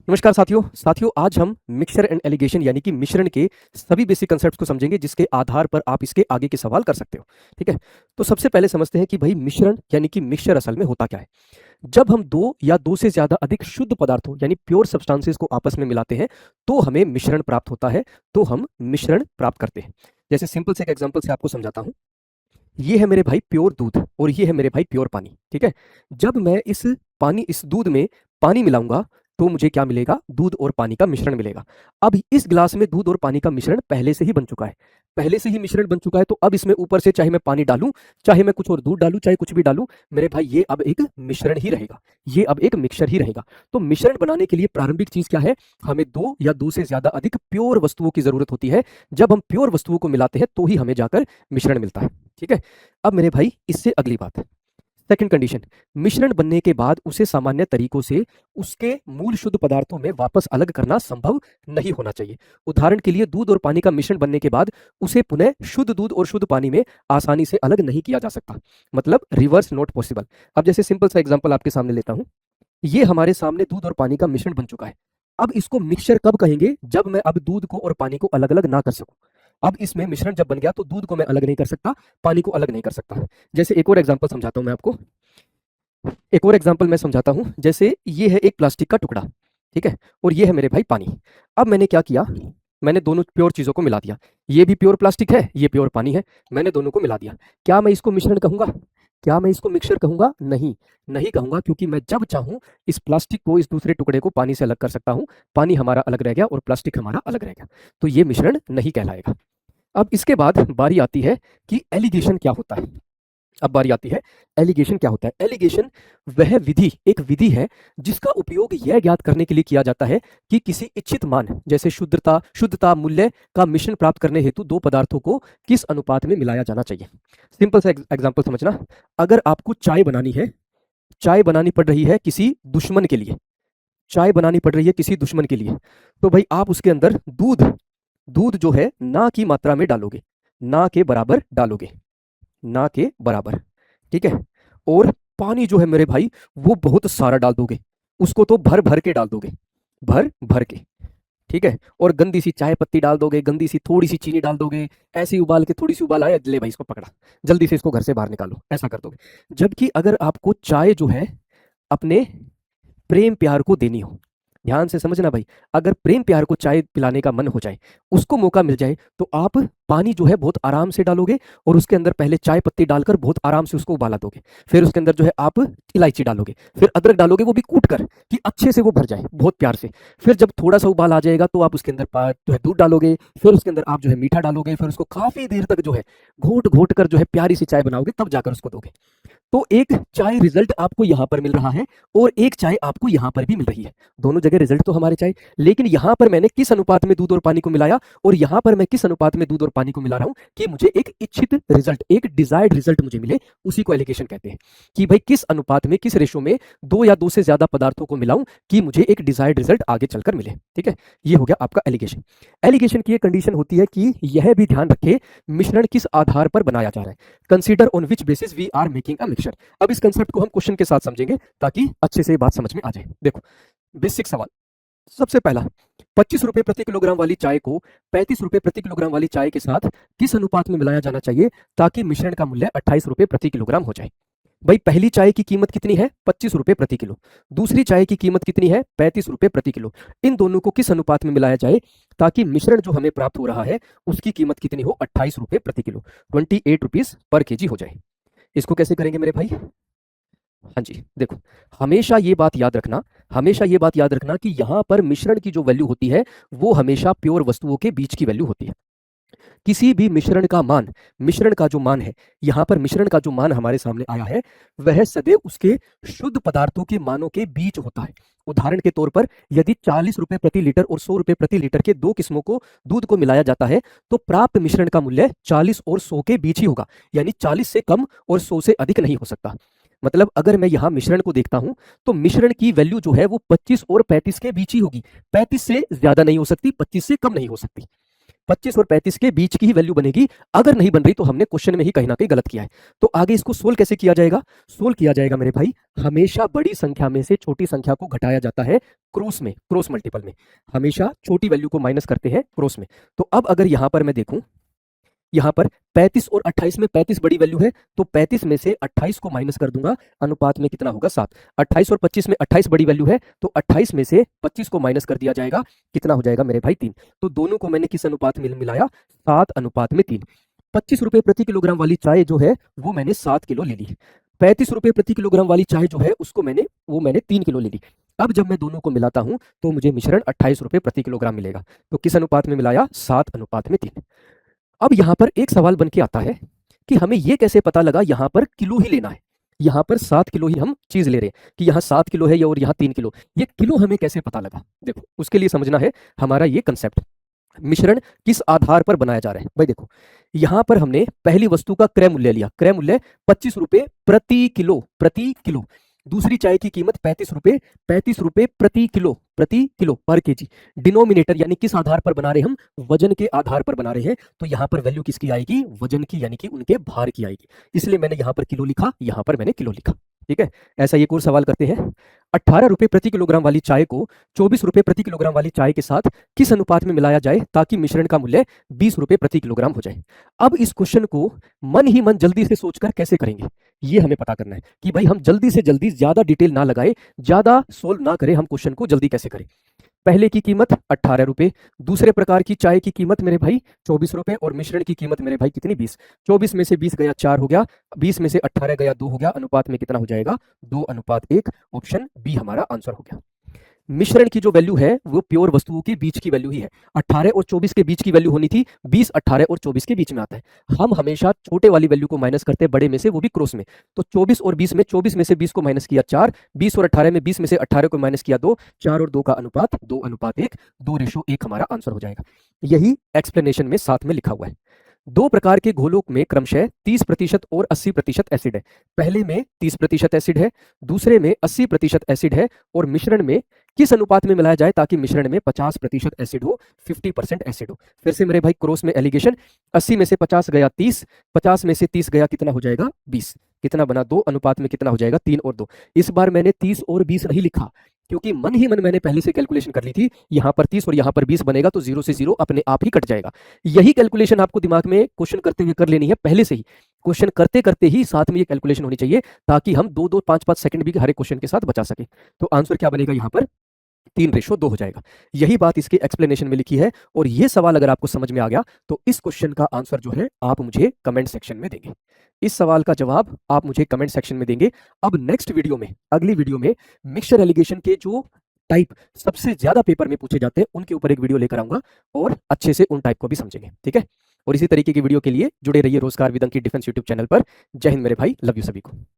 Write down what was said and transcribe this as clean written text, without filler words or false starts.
नमस्कार साथियों आज हम मिक्सचर एंड एलिगेशन यानी कि मिश्रण के सभी बेसिक कंसेप्ट्स को समझेंगे जिसके आधार पर आप इसके आगे के सवाल कर सकते हो। ठीक है, तो सबसे पहले समझते हैं कि भाई मिश्रण यानी कि मिक्सचर असल में होता क्या है। जब हम दो या दो से ज्यादा अधिक शुद्ध पदार्थों यानी प्योर सब्सटेंसेस को आपस में मिलाते हैं तो हमें मिश्रण प्राप्त होता है, तो हम मिश्रण प्राप्त करते हैं। जैसे सिंपल से एक एग्जाम्पल से आपको समझाता हूं। ये है मेरे भाई प्योर दूध और ये है मेरे भाई प्योर पानी। ठीक है, जब मैं इस दूध में पानी मिलाऊंगा तो मुझे क्या मिलेगा? दूध और पानी का मिश्रण मिलेगा। अब इस गिलास में दूध और पानी का मिश्रण पहले से ही बन चुका है, पहले से ही मिश्रण बन चुका है। तो अब इसमें ऊपर से चाहे मैं पानी डालूं, चाहे मैं कुछ और दूध डालूं, चाहे कुछ भी डालूं, मेरे भाई ये अब एक मिश्रण ही रहेगा, ये अब एक मिक्सचर ही रहेगा। तो मिश्रण बनाने के लिए प्रारंभिक चीज क्या है? हमें दो या दो से ज्यादा अधिक प्योर वस्तुओं की जरूरत होती है। जब हम प्योर वस्तुओं को मिलाते हैं तो ही हमें जाकर मिश्रण मिलता है। ठीक है, अब मेरे भाई इससे अगली बात, सेकंड कंडीशन, मिश्रण बनने के बाद उसे सामान्य तरीकों से उसके मूल शुद्ध पदार्थों में वापस अलग करना संभव नहीं होना चाहिए। उदाहरण के लिए दूध और पानी का मिश्रण बनने के बाद उसे पुनः शुद्ध दूध और शुद्ध पानी में आसानी से अलग नहीं किया जा सकता, मतलब रिवर्स नॉट पॉसिबल। अब जैसे सिंपल सा एग्जांपल आपके सामने लेता हूं। ये हमारे सामने दूध और पानी का मिश्रण बन चुका है। अब इसको मिक्सचर कब कहेंगे? जब मैं अब दूध को और पानी को अलग अलग ना कर सकूं। अब इसमें मिश्रण जब बन गया तो दूध को मैं अलग नहीं कर सकता, पानी को अलग नहीं कर सकता। जैसे एक और एग्जांपल समझाता हूं मैं आपको, एक और एग्जांपल मैं समझाता हूं। जैसे ये है एक प्लास्टिक का टुकड़ा, ठीक है, और ये है मेरे भाई पानी। अब मैंने क्या किया? मैंने दोनों प्योर चीजों को मिला दिया। ये भी प्योर प्लास्टिक है, ये प्योर पानी है, मैंने दोनों को मिला दिया। क्या मैं इसको मिश्रण कहूंगा? क्या मैं इसको मिक्सचर कहूंगा? नहीं, नहीं कहूंगा, क्योंकि मैं जब चाहूं इस प्लास्टिक को, इस दूसरे टुकड़े को पानी से अलग कर सकता हूं। पानी हमारा अलग रह गया और प्लास्टिक हमारा अलग रह गया, तो ये मिश्रण नहीं कहलाएगा। अब इसके बाद बारी आती है कि एलिगेशन क्या होता है। अब बारी आती है एलिगेशन क्या होता है। एलिगेशन वह विधि, एक विधि है जिसका उपयोग यह ज्ञात करने के लिए किया जाता है कि किसी इच्छित मान, जैसे शुद्धता मूल्य का मिश्रण प्राप्त करने हेतु दो पदार्थों को किस अनुपात में मिलाया जाना चाहिए। सिंपल सा एग्जांपल समझना। अगर आपको चाय बनानी है, चाय बनानी पड़ रही है किसी दुश्मन के लिए, चाय बनानी पड़ रही है किसी दुश्मन के लिए, तो भाई आप उसके अंदर दूध दूध जो है ना की मात्रा में डालोगे, ना के बराबर डालोगे, ना के बराबर। ठीक है, और पानी जो है मेरे भाई वो बहुत सारा डाल दोगे, उसको तो भर भर के डाल दोगे, भर भर के। ठीक है, और गंदी सी चाय पत्ती डाल दोगे, गंदी सी थोड़ी सी चीनी डाल दोगे, ऐसे ही उबाल के, थोड़ी सी उबाल आया, ले भाई इसको पकड़ा, जल्दी से इसको घर से बाहर निकालो, ऐसा कर दोगे। जबकि अगर आपको चाय जो है अपने प्रेम प्यार को देनी हो, ध्यान से समझना भाई, अगर प्रेम प्यार को चाय पिलाने का मन हो जाए, उसको मौका मिल जाए, तो आप पानी जो है बहुत आराम से डालोगे और उसके अंदर पहले चाय पत्ती डालकर बहुत आराम से उसको उबाला दोगे। फिर उसके अंदर जो है आप इलायची डालोगे, फिर अदरक डालोगे, वो भी कूट कर, कि अच्छे से वो भर जाए बहुत प्यार से। फिर जब थोड़ा सा उबाल आ जाएगा तो आप उसके अंदर जो है दूध डालोगे, फिर उसके अंदर आप जो है मीठा डालोगे, फिर उसको काफी देर तक जो है घोट घोट कर जो है प्यारी सी चाय बनाओगे, तब जाकर उसको दोगे। तो एक चाय रिजल्ट आपको यहां पर मिल रहा है और एक चाय आपको यहां पर भी मिल रही है, दोनों जगह रिजल्ट तो हमारे चाय। लेकिन यहां पर मैंने किस अनुपात में दूध और पानी को मिलाया और यहां पर मैं किस अनुपात में दूध और पानी को मिला रहा हूं कि मुझे एक इच्छित रिजल्ट, एक डिजायर्ड रिजल्ट मुझे मिले, उसी को एलिगेशन कहते हैं। कि भाई किस अनुपात में, किस रेशो में दो या दो से ज्यादा पदार्थों को मिलाऊं कि मुझे एक डिजायर्ड रिजल्ट आगे चलकर मिले। ठीक है, ये हो गया आपका एलिगेशन। एलिगेशन की एक कंडीशन होती है कि यह भी ध्यान रखे मिश्रण किस आधार पर बनाया जा रहा है। Consider on which basis we are making a mixture. अब इस कंसेप्ट को हम क्वेश्चन के साथ समझेंगे ताकि अच्छे से बात समझ में आ जाए। देखो, बेसिक सवाल, सबसे पहला, 25 रुपए प्रति किलोग्राम वाली चाय को 35 रुपए प्रति किलोग्राम वाली चाय के साथ किस अनुपात में मिलाया जाना चाहिए ताकि मिश्रण का मूल्य 28 रुपए प्रति किलोग्राम हो जाए। भाई पहली चाय की कीमत कितनी है? 25 रुपए प्रति किलो। दूसरी चाय की कीमत कितनी है? 35 रुपए प्रति किलो। इन दोनों को किस अनुपात में मिलाया जाए ताकि मिश्रण जो हमें प्राप्त हो रहा है उसकी कीमत कितनी हो? 28 रुपए प्रति किलो, 28 रुपीज पर केजी हो जाए। इसको कैसे करेंगे मेरे भाई? हाँ जी, देखो, हमेशा ये बात याद रखना, हमेशा ये बात याद रखना कि यहां पर मिश्रण की जो वैल्यू होती है वो हमेशा प्योर वस्तुओं के बीच की वैल्यू होती है। किसी भी मिश्रण का मान, मिश्रण का जो मान है, यहां पर मिश्रण का जो मान हमारे सामने आया है वह सदैव उसके शुद्ध पदार्थों के मानों के बीच होता है। उदाहरण के तौर पर यदि 40 रुपए प्रति लीटर और 100 रुपए प्रति लीटर के दो किस्मों को दूध को मिलाया जाता है तो प्राप्त मिश्रण का मूल्य 40 और 100 के बीच ही होगा, यानी 40 से कम और 100 से अधिक नहीं हो सकता। मतलब अगर मैं यहां मिश्रण को देखता हूं तो मिश्रण की वैल्यू जो है वो 25 और 35 के बीच ही होगी, 35 से ज्यादा नहीं हो सकती, 25 से कम नहीं हो सकती। 25 और 35 के बीच की ही वैल्यू बनेगी। अगर नहीं बन रही तो हमने क्वेश्चन में ही कहीं ना कहीं गलत किया है। तो आगे इसको सोल्व कैसे किया जाएगा? सोल्व किया जाएगा मेरे भाई, हमेशा बड़ी संख्या में से छोटी संख्या को घटाया जाता है क्रॉस में, क्रॉस मल्टीपल में। हमेशा छोटी वैल्यू को माइनस करते हैं क्रॉस में। तो अब अगर यहां पर मैं देखूं, यहाँ पर 35 और 28 में 35 बड़ी वैल्यू है, तो 35 में से 28 को माइनस कर दूंगा, अनुपात में कितना होगा 7। 28 और 25 में 28 बड़ी वैल्यू है, तो 28 में से 25 को माइनस कर दिया जाएगा, कितना हो जाएगा मेरे भाई 3। तो दोनों को मैंने किस अनुपात में मिलाया? 7:3। 25 रुपए प्रति किलोग्राम वाली चाय जो है वो मैंने 7 किलो ले ली। 35 रुपए प्रति किलोग्राम वाली चाय जो है उसको मैंने 3 किलो ले ली। अब जब मैं दोनों को मिलाता हूं तो मुझे मिश्रण 28 रुपए प्रति किलोग्राम मिलेगा। तो किस अनुपात में मिलाया? 7:3। अब यहां पर एक सवाल बन के आता है कि हमें यह कैसे पता लगा यहां पर किलो ही लेना है, यहां पर 7 किलो ही हम चीज ले रहे हैं कि यहां 7 किलो है और यहां 3 किलो, ये किलो हमें कैसे पता लगा? देखो उसके लिए समझना है हमारा ये कंसेप्ट, मिश्रण किस आधार पर बनाया जा रहा है। भाई देखो यहां पर हमने पहली वस्तु का क्रय मूल्य लिया, क्रय मूल्य 25 रुपए प्रति किलो, प्रति किलो। दूसरी चाय की कीमत 35 रुपए प्रति किलो पर केजी। डिनोमिनेटर यानी किस आधार पर बना रहे हम? वजन के आधार पर बना रहे हैं। तो यहां पर वैल्यू किसकी आएगी? वजन की, यानी कि उनके भार की आएगी। इसलिए मैंने यहां पर किलो लिखा, यहां पर मैंने किलो लिखा। ठीक है, ऐसा ये और सवाल करते हैं। 18 रुपए प्रति किलोग्राम वाली चाय को 24 रुपए प्रति किलोग्राम वाली चाय के साथ किस अनुपात में मिलाया जाए ताकि मिश्रण का मूल्य 20 रुपए प्रति किलोग्राम हो जाए। अब इस क्वेश्चन को मन ही मन जल्दी से सोचकर कैसे करेंगे, ये हमें पता करना है कि भाई हम जल्दी से जल्दी, ज्यादा डिटेल ना लगाए, ज्यादा सोल्व ना करें, हम क्वेश्चन को जल्दी कैसे करें। पहले की कीमत 18 रुपए, दूसरे प्रकार की चाय की कीमत मेरे भाई 24 रुपए और मिश्रण की कीमत मेरे भाई कितनी? 20। 24 में से 20 गया 4 हो गया, 20 में से 18 गया 2 हो गया, अनुपात में कितना हो जाएगा? 2:1। ऑप्शन बी हमारा आंसर हो गया। मिश्रण की जो वैल्यू है वो प्योर वस्तुओं के बीच की वैल्यू ही है। 18 और 24 के बीच की वैल्यू होनी थी, 20 18 और 24 के बीच में आता है। हम हमेशा छोटे वाली वैल्यू को माइनस करते हैं बड़े में से, वो भी क्रॉस में। तो 24 और 20 में 24 में से 20 को माइनस किया 4, 20 और 18 में 20 में से 18 को माइनस किया 2, 4 और 2 का अनुपात 2:1, 2:1 हमारा आंसर हो जाएगा। यही एक्सप्लेनेशन में साथ में लिखा हुआ है। दो प्रकार के घोलों में क्रमशः 30% और 80% एसिड है। पहले में 30% एसिड है, दूसरे में 80% एसिड है, और मिश्रण में किस अनुपात में मिलाया जाए ताकि मिश्रण में 50% एसिड हो, 50% एसिड हो। फिर से मेरे भाई क्रॉस में एलिगेशन, 80 में से 50 गया 30, 50 में से 30 गया, कितना हो जाएगा? 20। कितना बना? 2 अनुपात में कितना हो जाएगा? 3 और 2। इस बार मैंने 30 और 20 नहीं लिखा क्योंकि मन ही मन मैंने पहले से कैलकुलेशन कर ली थी। यहां पर 30 और यहां पर 20 बनेगा तो 0 से 0 अपने आप ही कट जाएगा। यही कैलकुलेशन आपको दिमाग में क्वेश्चन करते हुए कर लेनी है पहले से ही। क्वेश्चन करते करते ही साथ में ये कैलकुलेशन होनी चाहिए ताकि हम 2-2 5-5 सेकंड भी हर एक क्वेश्चन के साथ बचा सके। तो आंसर क्या बनेगा यहां पर? 3:2 हो जाएगा। यही बात इसके एक्सप्लेनेशन में लिखी है। और ये सवाल अगर आपको समझ में आ गया तो इस क्वेश्चन का आंसर जो है आप मुझे कमेंट सेक्शन में देंगे। इस सवाल का जवाब आप मुझे कमेंट सेक्शन में देंगे। अब नेक्स्ट वीडियो में, अगली वीडियो में मिक्सचर एलिगेशन के जो टाइप सबसे ज्यादा पेपर में पूछे जाते हैं उनके ऊपर एक वीडियो लेकर आऊंगा और अच्छे से उन टाइप को भी समझेंगे। ठीक है, और इसी तरीके की वीडियो के लिए जुड़े रहिए रोजगार with Ankit defence YouTube channel पर। जय हिंद मेरे भाई, लव यू सभी को।